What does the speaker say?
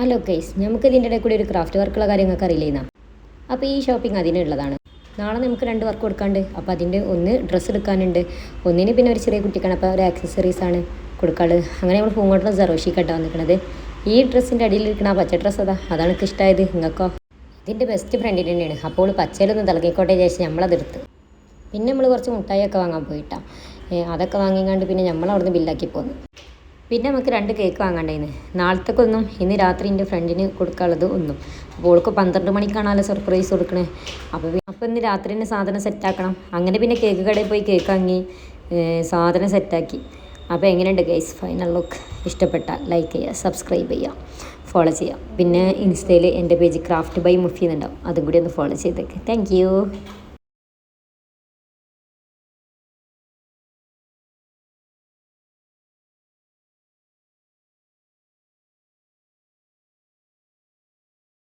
Hello guys, നമുക്ക് ഇതിൻ്റെ ഇടയിൽ കൂടി ഒരു ക്രാഫ്റ്റ് വർക്കുള്ള കാര്യങ്ങൾക്ക് അറിയില്ലേന്നാ. അപ്പോൾ ഈ ഷോപ്പിംഗ് അതിനുള്ളതാണ്. നാളെ നമുക്ക് 2 വർക്ക് കൊടുക്കാണ്ട്. അപ്പോൾ അതിൻ്റെ ഒന്ന് ഡ്രസ്സ് എടുക്കാനുണ്ട്, ഒന്നിന് പിന്നെ ഒരു ചെറിയ കുട്ടിക്കാണ്, അപ്പോൾ ഒരു ആക്സസറീസാണ് കൊടുക്കാറ്. അങ്ങനെ നമ്മൾ പൂങ്കോട്ടുള്ള സെറോഷിക്കാട്ടോ വന്നിരിക്കണത്. ഈ ഡ്രസ്സിൻ്റെ അടിയിലിരിക്കണ ആ പച്ച ഡ്രസ്സ് അതാണ് എനിക്ക് ഇഷ്ടമായത്. നിങ്ങൾക്കോ? ഇതിൻ്റെ ബെസ്റ്റ് ഫ്രണ്ടിന് തന്നെയാണ്. അപ്പോൾ പച്ചയിലൊന്ന് തിളങ്ങിക്കോട്ടെ വിചാരിച്ച് നമ്മളതെടുത്ത്. പിന്നെ നമ്മൾ കുറച്ച് മുട്ടായിയൊക്കെ വാങ്ങാൻ പോയിട്ടാ. അതൊക്കെ വാങ്ങിക്കാണ്ട് പിന്നെ നമ്മൾ അവിടുന്ന് ബില്ലാക്കി പോന്നു. പിന്നെ നമുക്ക് 2 കേക്ക് വാങ്ങാണ്ടായിരുന്നു. നാളത്തേക്കൊന്നും ഇന്ന് രാത്രി എൻ്റെ ഫ്രണ്ടിന് കൊടുക്കാനുള്ളത് ഒന്നും. അപ്പോൾ ഓൾക്ക് 12 മണിക്കാണല്ലോ സർപ്രൈസ് കൊടുക്കണേ. അപ്പോൾ ഇന്ന് രാത്രി തന്നെ സാധനം സെറ്റാക്കണം. അങ്ങനെ പിന്നെ കേക്ക് കടയിൽ പോയി കേക്ക് വാങ്ങി സാധനം സെറ്റാക്കി. അപ്പോൾ എങ്ങനെയുണ്ട് ഗൈസ് ഫൈനൽ ലുക്ക്? ഇഷ്ടപ്പെട്ടാൽ ലൈക്ക് ചെയ്യുക, സബ്സ്ക്രൈബ് ചെയ്യുക, ഫോളോ ചെയ്യുക. പിന്നെ ഇൻസ്റ്റയിൽ എൻ്റെ പേജ് ക്രാഫ്റ്റ് ബൈ മുഫി എന്നുണ്ടാവും, അതും കൂടി ഒന്ന് ഫോളോ ചെയ്തേക്ക്. Thank you.